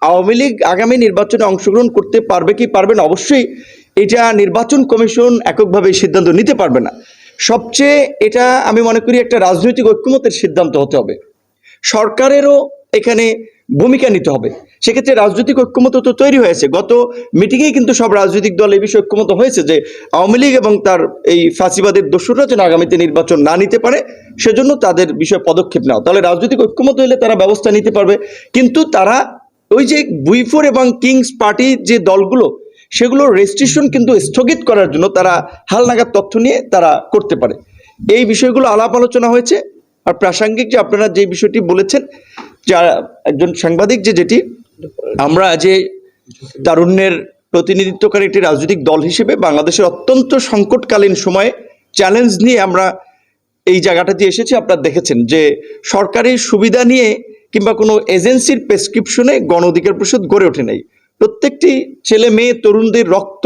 আওয়ামী লীগ আগামী নির্বাচনে অংশগ্রহণ করতে পারবে কি পারবে না, অবশ্যই এটা নির্বাচন কমিশন এককভাবে সিদ্ধান্ত নিতে পারবে না। সবচেয়ে এটা আমি মনে করি একটা রাজনৈতিক ঐক্যমতের সিদ্ধান্ত হতে হবে, সরকারেরও এখানে ভূমিকা নিতে হবে। সেক্ষেত্রে রাজনৈতিক ঐক্যমত তো তৈরি হয়েছে, গত মিটিংয়েই কিন্তু সব রাজনৈতিক দল এই বিষয়ে ঐক্যমত হয়েছে যে আওয়ামী লীগ এবং তার এই ফাঁসিবাদের দোসররা যেন আগামীতে নির্বাচন না নিতে পারে, সেজন্য তাদের বিষয়ে পদক্ষেপ নেওয়া। তাহলে রাজনৈতিক ঐক্যমত হলে তারা ব্যবস্থা নিতে পারবে। কিন্তু তারা ওই যে বুইফোর এবং কিংস পার্টি যে দলগুলো, সেগুলো রেজিস্ট্রেশন কিন্তু স্থগিত করার জন্য তারা হালনাগাদ তথ্য নিয়ে তারা করতে পারে। এই বিষয়গুলো আলাপ আলোচনা হয়েছে। আর প্রাসঙ্গিক যে আপনারা যে বিষয়টি বলেছেন, যা একজন সাংবাদিক যেটি আমরা যে তারুণ্যের প্রতিনিধিত্বকারী একটি রাজনৈতিক দল হিসেবে বাংলাদেশের অত্যন্ত সংকটকালীন সময়ে চ্যালেঞ্জ নিয়ে আমরা এই জায়গাটাতে এসেছি। আপনারা দেখেছেন যে সরকারি সুবিধা নিয়ে কিংবা কোনো এজেন্সির প্রেসক্রিপশনে গণ অধিকার পরিষদ গড়ে ওঠে নাই। প্রত্যেকটি ছেলে মেয়ে তরুণদের রক্ত,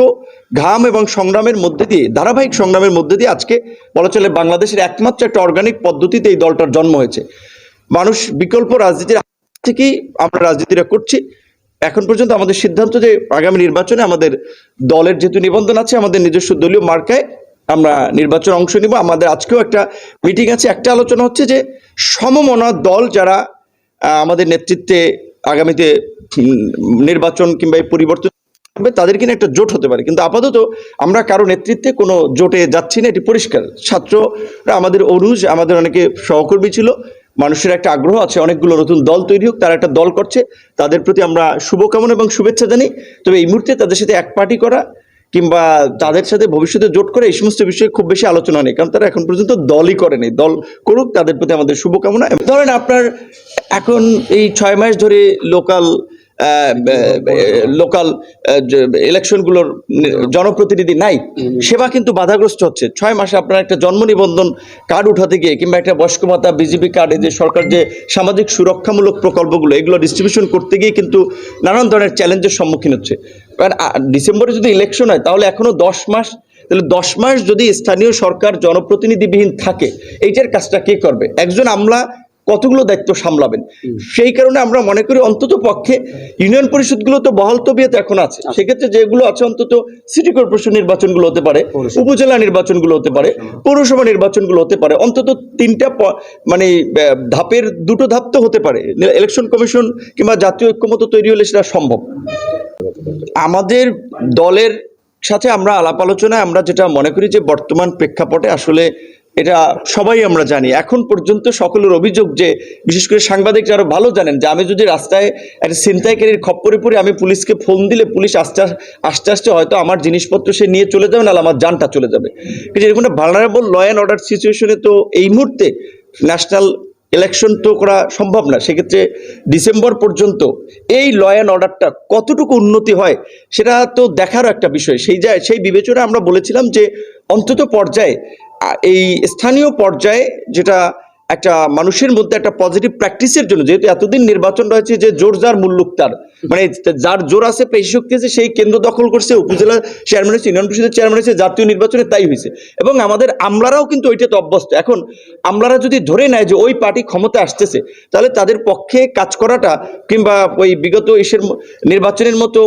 ঘাম এবং সংগ্রামের মধ্যে দিয়ে, ধারাবাহিক সংগ্রামের মধ্যে দিয়ে আজকে বলা চলে বাংলাদেশের একমাত্র একটা অর্গানিক পদ্ধতিতে এই দলটার জন্ম হয়েছে। মানুষ বিকল্প রাজনীতির থেকেই আমরা রাজনীতিটা করছি। এখন পর্যন্ত আমাদের সিদ্ধান্ত যে আগামী নির্বাচনে আমাদের দলের যেহেতু নিবন্ধন আছে, আমাদের নিজস্ব দলীয় মার্কায় আমরা নির্বাচনে অংশ নিব। আমাদের আজকেও একটা মিটিং আছে, একটা আলোচনা হচ্ছে যে সমমনা দল যারা আমাদের নেতৃত্বে আগামীতে নির্বাচন কিংবা এই পরিবর্তন হবে, তাদের কিনা একটা জোট হতে পারে। কিন্তু আপাতত আমরা কারো নেতৃত্বে কোনো জোটে যাচ্ছি না, এটি পরিষ্কার। ছাত্ররা আমাদের অনুজ, আমাদের অনেকে সহকর্মী ছিল, মানুষের একটা আগ্রহ আছে অনেকগুলো নতুন দল তৈরি হোক, তারা একটা দল করছে, তাদের প্রতি আমরা শুভকামনা এবং শুভেচ্ছা জানি। তবে এই মুহূর্তে তাদের সাথে এক পার্টি করা কিংবা তাদের সাথে ভবিষ্যতে জোট করে এই সমস্ত বিষয়ে খুব বেশি আলোচনা নেই, কারণ তারা এখন পর্যন্ত দলই করেনি। দল করুক, তাদের প্রতি আমাদের শুভকামনা। ধরেন আপনার এখন এই 6 মাস ধরে লোকাল ইলেকশনগুলোর জনপ্রতিনিধি নাই, সেবা কিন্তু বাধাগ্রস্ত হচ্ছে। 6 মাসে আপনার একটা জন্ম নিবন্ধন কার্ড উঠাতে গিয়ে কিংবা একটা বয়স্ক ভাতা, বিজিবি কার্ডে যে সরকার যে সামাজিক সুরক্ষামূলক প্রকল্পগুলো, এগুলো ডিস্ট্রিবিউশন করতে গিয়ে কিন্তু নানান ধরনের চ্যালেঞ্জের সম্মুখীন হচ্ছে। কারণ ডিসেম্বরে যদি ইলেকশন হয় তাহলে এখনো 10 মাস, তাহলে 10 মাস যদি স্থানীয় সরকার জনপ্রতিনিধিবিহীন থাকে, এইটার কাজটা কে করবে? একজন আমলা কতগুলো দায়িত্ব সামলাবেন? সেই কারণে আমরা মনে করি অন্তত পক্ষে ইউনিয়ন পরিষদগুলো তো বহাল তবিয়তে এখন আছে, সেক্ষেত্রে যেগুলো আছে অন্তত সিটি কর্পোরেশন নির্বাচনগুলো হতে পারে, উপজেলা নির্বাচনগুলো হতে পারে, পৌরসভা নির্বাচনগুলো হতে পারে, অন্তত 3টা মানে ধাপের 2টো ধাপ তো হতে পারে। ইলেকশন কমিশন কিংবা জাতীয় ঐক্যমত তৈরি হলে সেটা সম্ভব। আমাদের দলের সাথে আমরা আলাপ আলোচনায় আমরা যেটা মনে করি যে বর্তমান প্রেক্ষাপটে আসলে এটা সবাই আমরা জানি, এখন পর্যন্ত সকলের অভিযোগ যে বিশেষ করে সাংবাদিকরা আরো ভালো জানেন যে আমি যদি রাস্তায় একটা ছিনতাইকারীর খপ্পরে পড়ে আমি পুলিশকে ফোন দিলে পুলিশ আস্তে আস্তে হয়তো আমার জিনিসপত্র সে নিয়ে চলে যাবে, নাহলে আমার জানটা চলে যাবে। কিন্তু এরকম একটা ভালনারেবল ল অ্যান্ড অর্ডার সিচুয়েশনে তো এই মুহূর্তে ন্যাশনাল ইলেকশন তো করা সম্ভব না। সেক্ষেত্রে ডিসেম্বর পর্যন্ত এই ল অ্যান্ড অর্ডারটা কতটুকু উন্নতি হয় সেটা তো দেখারও একটা বিষয়। সেই বিবেচনায় আমরা বলেছিলাম যে অন্তত পর্যায়ে এই স্থানীয় পর্যায়ে যেটা একটা মানুষের মধ্যে একটা পজিটিভ প্র্যাকটিসের জন্য, যেহেতু এতদিন নির্বাচন রয়েছে যে জোর যার মুল্লুক তার, মানে যার জোর আছে, পেশি শক্তি আছে, সেই কেন্দ্র দখল করছে, উপজেলা চেয়ারম্যান হয়েছে, ইউনিয়ন পরিষদের চেয়ারম্যান হয়েছে, জাতীয় নির্বাচনে তাই হয়েছে। এবং আমাদের আমলারাও কিন্তু ওইটাতে অভ্যস্ত। এখন আমলারা যদি ধরে নেয় যে ওই পার্টি ক্ষমতা আসতেছে, তাহলে তাদের পক্ষে কাজ করাটা কিংবা ওই বিগত ইসের নির্বাচনের মতো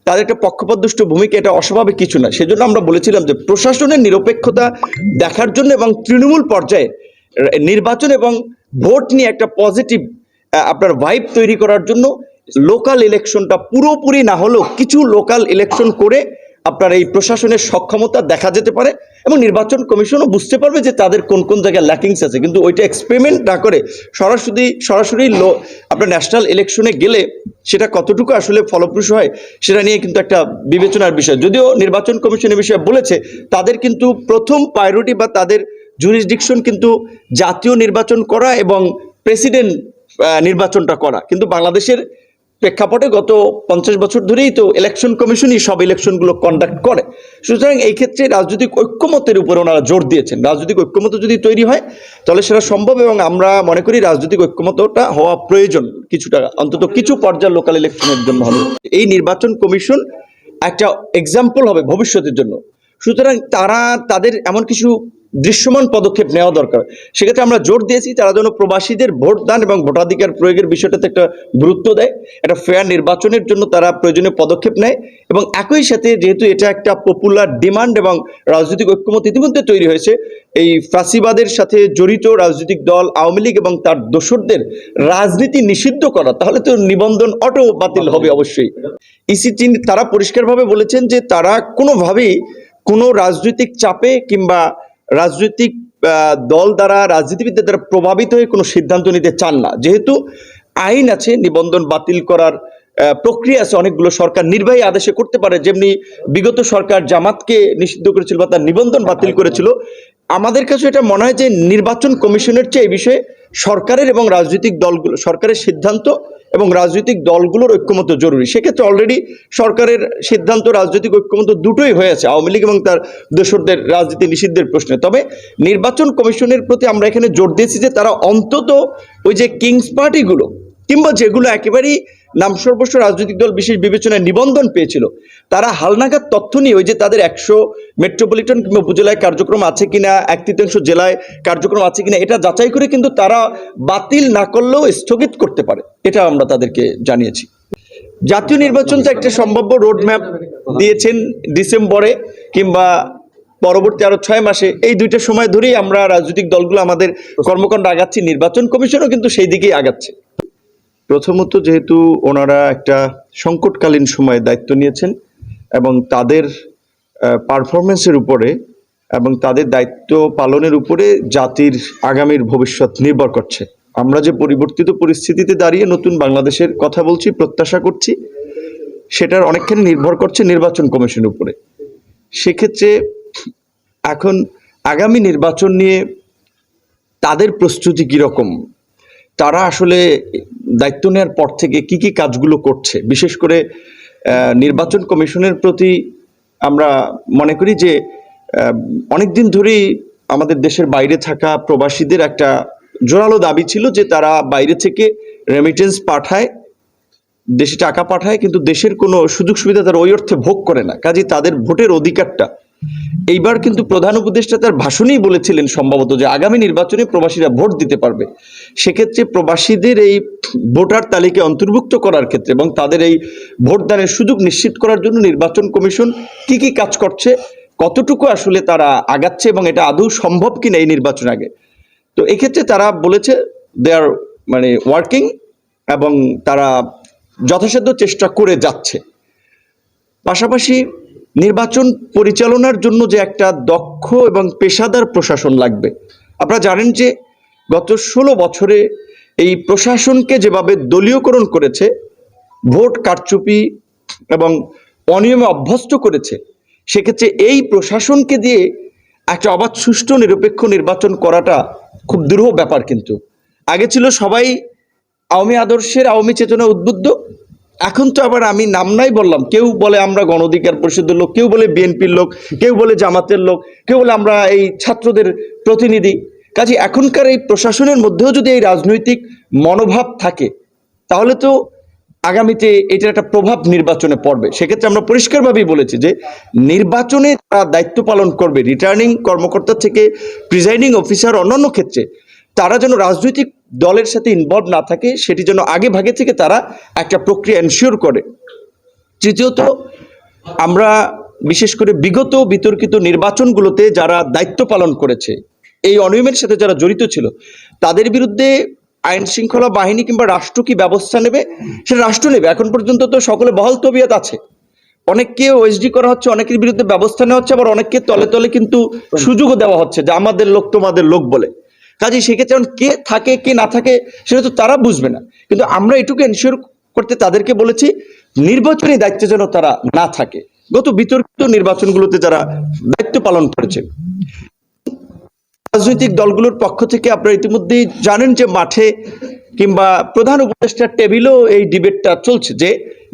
তাদের একটা পক্ষপাতদুষ্ট ভূমিকা, এটা অস্বাভাবিক কিছু না। সেজন্য আমরা বলেছিলাম যে প্রশাসনের নিরপেক্ষতা দেখার জন্য এবং তৃণমূল পর্যায়ে নির্বাচন এবং ভোট নিয়ে একটা পজিটিভ আপনার ভাইব তৈরি করার জন্য লোকাল ইলেকশনটা পুরোপুরি না হলেও কিছু লোকাল ইলেকশন করে আপনার এই প্রশাসনের সক্ষমতা দেখা যেতে পারে এবং নির্বাচন কমিশনও বুঝতে পারবে যে তাদের কোন কোন জায়গায় ল্যাকিংস আছে। কিন্তু ওইটা এক্সপেরিমেন্ট না করে সরাসরি আপনার ন্যাশনাল ইলেকশনে গেলে সেটা কতটুকু আসলে ফলপ্রসূ হয় সেটা নিয়ে কিন্তু একটা বিবেচনার বিষয়। যদিও নির্বাচন কমিশনের বিষয়ে বলেছে তাদের কিন্তু প্রথম প্রায়োরিটি বা তাদের জুরিসডিকশন কিন্তু জাতীয় নির্বাচন করা এবং প্রেসিডেন্ট নির্বাচনটা করা। কিন্তু বাংলাদেশের প্রেক্ষাপটে গত 50 বছর ধরেই তো ইলেকশন কমিশনই সব ইলেকশনগুলো কন্ডাক্ট করে। সুতরাং এই ক্ষেত্রে রাজনৈতিক ঐক্যমতের উপরে ওনারা জোর দিয়েছেন। রাজনৈতিক ঐক্যমত যদি তৈরি হয় তাহলে সেটা সম্ভব এবং আমরা মনে করি রাজনৈতিক ঐক্যমতটা হওয়া প্রয়োজন কিছুটা, অন্তত কিছু পর্যায়ে লোকাল ইলেকশনের জন্য হবে। এই নির্বাচন কমিশন একটা এক্সাম্পল হবে ভবিষ্যতের জন্য। সুতরাং তাদের এমন কিছু দৃশ্যমান পদক্ষেপ নেওয়া দরকার। সেক্ষেত্রে আমরা জোর দিয়েছি তারা যেন প্রবাসীদের ভোটদান এবং ভোটাধিকার প্রয়োগের বিষয়টাতে একটা গুরুত্ব দেয়, একটা ফেয়ার নির্বাচনের জন্য তারা প্রয়োজনীয় পদক্ষেপ নেয়, এবং একই সাথে যেহেতু এটা একটা পপুলার ডিমান্ড এবং রাজনৈতিক ঐক্যমত ইতিমধ্যে তৈরি হয়েছে, এই ফাঁসিবাদের সাথে জড়িত রাজনৈতিক দল আওয়ামী লীগ এবং তার দোসরদের রাজনীতি নিষিদ্ধ করা, তাহলে তো নিবন্ধন অটো বাতিল হবে অবশ্যই। ইসিটি তারা পরিষ্কারভাবে বলেছেন যে তারা কোনোভাবেই কোনো রাজনৈতিক চাপে কিংবা রাজনৈতিক দল দ্বারা, রাজনীতিবিদদের দ্বারা প্রভাবিত হয়ে কোনো সিদ্ধান্ত নিতে চান না। যেহেতু আইন আছে, নিবন্ধন বাতিল করার প্রক্রিয়া আছে, অনেকগুলো সরকার নির্বাহী আদেশে করতে পারে, যেমনি বিগত সরকার জামাতকে নিষিদ্ধ করেছিল বা তার নিবন্ধন বাতিল করেছিল। আমাদের কাছে এটা মনে হয় যে নির্বাচন কমিশনের চেয়ে এই বিষয়ে সরকারের এবং রাজনৈতিক দলগুলো, সরকারের সিদ্ধান্ত এবং রাজনৈতিক দলগুলোর ঐক্যমত জরুরি। সেক্ষেত্রে অলরেডি সরকারের সিদ্ধান্ত, রাজনৈতিক ঐক্যমত দুটোই হয়েছে আওয়ামী লীগ এবং তার দোসরদের রাজনীতি নিষিদ্ধের প্রশ্নে। তবে নির্বাচন কমিশনের প্রতি আমরা এখানে জোর দিয়েছি যে তারা অন্তত ওই যে কিংস পার্টিগুলো কিংবা যেগুলো একেবারেই নামসর্বস্ব রাজনৈতিক দল বিশেষ বিবেচনায় নিবন্ধন পেয়েছিল, তারা হালনাগাদ তথ্য নিয়ে ওই যে তাদের 100 মেট্রোপলিটন কিংবা উপজেলায় কার্যক্রম আছে কিনা, 1/3 জেলায় কার্যক্রম আছে কিনা, এটা যাচাই করে কিন্তু তারা বাতিল না করলেও স্থগিত করতে পারে, এটা আমরা তাদেরকে জানিয়েছি। জাতীয় নির্বাচন তো একটা সম্ভাব্য রোডম্যাপ দিয়েছেন ডিসেম্বরে কিংবা পরবর্তী আরো 6 মাসে, এই দুইটা সময় ধরেই আমরা রাজনৈতিক দলগুলো আমাদের কর্মকাণ্ড আগাচ্ছি, নির্বাচন কমিশনও কিন্তু সেই দিকেই আগাচ্ছে। প্রথমত যেহেতু ওনারা একটা সংকটকালীন সময়ে দায়িত্ব নিয়েছেন এবং তাদের পারফরমেন্সের উপরে এবং তাদের দায়িত্ব পালনের উপরে জাতির আগামীর ভবিষ্যৎ নির্ভর করছে। আমরা যে পরিবর্তিত পরিস্থিতিতে দাঁড়িয়ে নতুন বাংলাদেশের কথা বলছি, প্রত্যাশা করছি, সেটার অনেকখানি নির্ভর করছে নির্বাচন কমিশনের উপরে। সেক্ষেত্রে এখন আগামী নির্বাচন নিয়ে তাদের প্রস্তুতি কীরকম, তারা আসলে দায়িত্ব নেওয়ার পর থেকে কি কি কাজগুলো করছে, বিশেষ করে নির্বাচন কমিশনের প্রতি আমরা মনে করি যে অনেকদিন ধরেই আমাদের দেশের বাইরে থাকা প্রবাসীদের একটা জোরালো দাবি ছিল যে তারা বাইরে থেকে রেমিটেন্স পাঠায়, দেশে টাকা পাঠায়, কিন্তু দেশের কোনো সুযোগ সুবিধা তারা ওই অর্থে ভোগ করে না। কাজে তাদের ভোটের অধিকারটা এইবার কিন্তু প্রধান উপদেষ্টা তার ভাষণেই বলেছিলেন সম্ভবত যে আগামী নির্বাচনে প্রবাসীরা ভোট দিতে পারবে। সেক্ষেত্রে প্রবাসীদের এই ভোটার তালিকায় অন্তর্ভুক্ত করার ক্ষেত্রে এবং তাদের এই ভোটদানের সুযোগ নিশ্চিত করার জন্য নির্বাচন কমিশন কি কি কাজ করছে, কতটুকু আসলে তারা আগাচ্ছে এবং এটা আদৌ সম্ভব কিনা এই নির্বাচন আগে, তো এক্ষেত্রে তারা বলেছে দে আর ওয়ার্কিং এবং তারা যথাসাধ্য চেষ্টা করে যাচ্ছে। পাশাপাশি নির্বাচন পরিচালনার জন্য যে একটা দক্ষ এবং পেশাদার প্রশাসন লাগবে, আপনারা জানেন যে গত 16 বছরে এই প্রশাসনকে যেভাবে দলীয়করণ করেছে, ভোট কারচুপি এবং অনিয়মে অভ্যস্ত করেছে, সেক্ষেত্রে এই প্রশাসনকে দিয়ে একটা অবাধ সুষ্ঠু নিরপেক্ষ নির্বাচন করাটা খুব দুরূহ ব্যাপার। কিন্তু আগে ছিল সবাই আওয়ামী আদর্শের, আওয়ামী চেতনা উদ্বুদ্ধ, এখন তো আবার আমি নাম নাই বললাম, কেউ বলে আমরা গণ অধিকার পরিষদের লোক, কেউ বলে বিএনপির লোক, কেউ বলে জামাতের লোক, কেউ বলে আমরা এই ছাত্রদের প্রতিনিধি। কাজে এখনকার এই প্রশাসনের মধ্যেও যদি এই রাজনৈতিক মনোভাব থাকে, তাহলে তো আগামীতে এটার একটা প্রভাব নির্বাচনে পড়বে। সেক্ষেত্রে আমরা পরিষ্কারভাবেই বলেছি যে নির্বাচনে তারা দায়িত্ব পালন করবে, রিটার্নিং কর্মকর্তা থেকে প্রিজাইডিং অফিসার, অন্যান্য ক্ষেত্রে তারা যেন রাজনৈতিক দলের সাথে ইনভলভ না থাকে, সেটি যেন আগে ভাগে থেকে তারা একটা প্রক্রিয়া এনশিওর করে। তৃতীয়ত, আমরা বিশেষ করে বিগত বিতর্কিত নির্বাচনগুলোতে যারা দায়িত্ব পালন করেছে, এই অনিয়মের সাথে যারা জড়িত ছিল, তাদের বিরুদ্ধে আইন শৃঙ্খলা বাহিনী কিংবা রাষ্ট্র কি ব্যবস্থা নেবে, সেটা রাষ্ট্র নেবে। এখন পর্যন্ত তো সকলে বহাল তবিয়ত আছে, অনেককে ওএসডি করা হচ্ছে, অনেকের বিরুদ্ধে ব্যবস্থা নেওয়া হচ্ছে, আবার অনেককে তলে তলে কিন্তু সুযোগও দেওয়া হচ্ছে যে আমাদের লোক তোমাদের লোক বলে। কাজে সেক্ষেত্রে কে থাকে কে না থাকে সেটা তো তারা বুঝবে না, কিন্তু আমরা এটুকু এনশিওর করতে তাদেরকে বলেছি নির্বাচনী দায়িত্বে যেন তারা না থাকে, গত বিতর্কিত নির্বাচনগুলোতে যারা দায়িত্ব পালন করেছে। রাজনৈতিক দলগুলোর পক্ষ থেকে আপনারা ইতিমধ্যেই জানেন যে মাঠে কিংবা প্রধান উপদেষ্টার টেবিলেও এই ডিবেটটা চলছে যে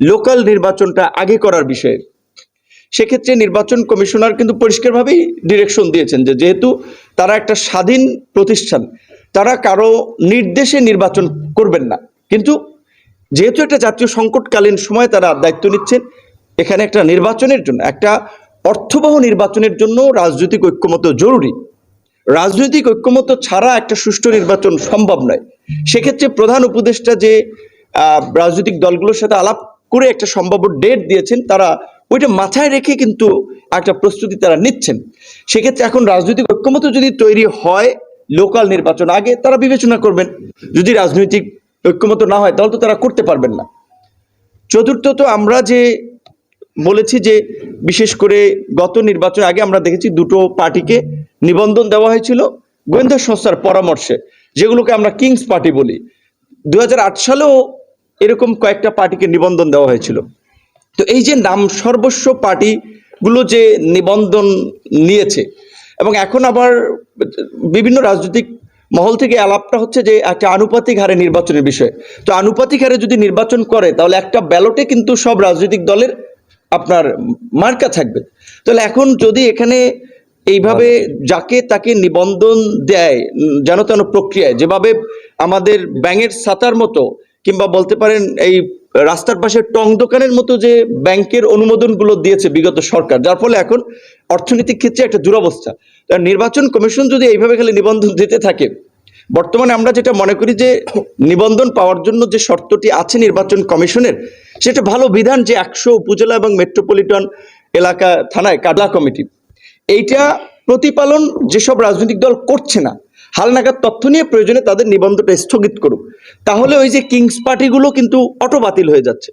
লোকাল নির্বাচনটা আগে করার বিষয়ে। সেক্ষেত্রে নির্বাচন কমিশনার কিন্তু পরিষ্কারভাবেই ডিরেকশন দিয়েছেন যে যেহেতু তারা একটা স্বাধীন প্রতিষ্ঠান, তারা কারো নির্দেশে নির্বাচন করবেন না, কিন্তু যেহেতু একটা জাতীয় সংকটকালীন সময় তারা দায়িত্ব নিচ্ছেন, এখানে একটা নির্বাচনের জন্য, একটা অর্থবহ নির্বাচনের জন্য রাজনৈতিক ঐক্যমত জরুরি। রাজনৈতিক ঐক্যমত্য ছাড়া একটা সুষ্ঠু নির্বাচন সম্ভব নয়। সেক্ষেত্রে প্রধান উপদেষ্টা যে রাজনৈতিক দলগুলোর সাথে আলাপ করে একটা সম্ভাব্য ডেট দিয়েছেন, তারা ওইটা মাথায় রেখে কিন্তু একটা প্রস্তুতি তারা নিচ্ছেন। সেক্ষেত্রে এখন রাজনৈতিক ঐক্যমত্য যদি তৈরি হয় লোকাল নির্বাচন আগে, তারা বিবেচনা করবেন। যদি রাজনৈতিক ঐক্যমত্য না হয় তাহলে তো তারা করতে পারবেন না। চতুর্থত, আমরা যে বলেছি যে বিশেষ করে গত নির্বাচন আগে আমরা দেখেছি দুটো পার্টিকে নিবন্ধন দেওয়া হয়েছিল গোয়েন্দা সংস্থার পরামর্শে, যেগুলোকে আমরা কিংস পার্টি বলি। 2008 সালেও এরকম কয়েকটা পার্টিকে নিবন্ধন দেওয়া হয়েছিল। তো এই যে নাম সর্বস্ব পার্টিগুলো যে নিবন্ধন নিয়েছে, এবং এখন আবার বিভিন্ন রাজনৈতিক মহল থেকে আলাপটা হচ্ছে যে একটা আনুপাতিক হারে নির্বাচনের বিষয়। তো আনুপাতিক হারে যদি নির্বাচন করে তাহলে একটা ব্যালটে কিন্তু সব রাজনৈতিক দলের আপনার মার্কা থাকবে। তাহলে এখন যদি এখানে এইভাবে যাকে তাকে নিবন্ধন দেয় যেন তেন প্রক্রিয়ায়, যেভাবে আমাদের ব্যাঙের ছাতার মতো, কিংবা বলতে পারেন এই রাস্তার পাশে টং দোকানের মতো যে ব্যাংকের অনুমোদনগুলো দিয়েছে বিগত সরকার, যার ফলে এখন অর্থনৈতিক ক্ষেত্রে একটা দুরবস্থা। নির্বাচন কমিশন যদি এইভাবে খালি নিবন্ধন দিতে থাকে, বর্তমানে আমরা যেটা মনে করি যে নিবন্ধন পাওয়ার জন্য যে শর্তটি আছে নির্বাচন কমিশনের, সেটা ভালো বিধান যে 100 উপজেলা এবং মেট্রোপলিটন এলাকা থানায় কাডলা কমিটি, এইটা প্রতিপালন যেসব রাজনৈতিক দল করছে না, হালনাগাদ তথ্য নিয়ে প্রয়োজনে তাদের নিবন্ধনটা স্থগিত করুক। তাহলে ওই যে কিংস পার্টিগুলো কিন্তু অটো বাতিল হয়ে যাচ্ছে।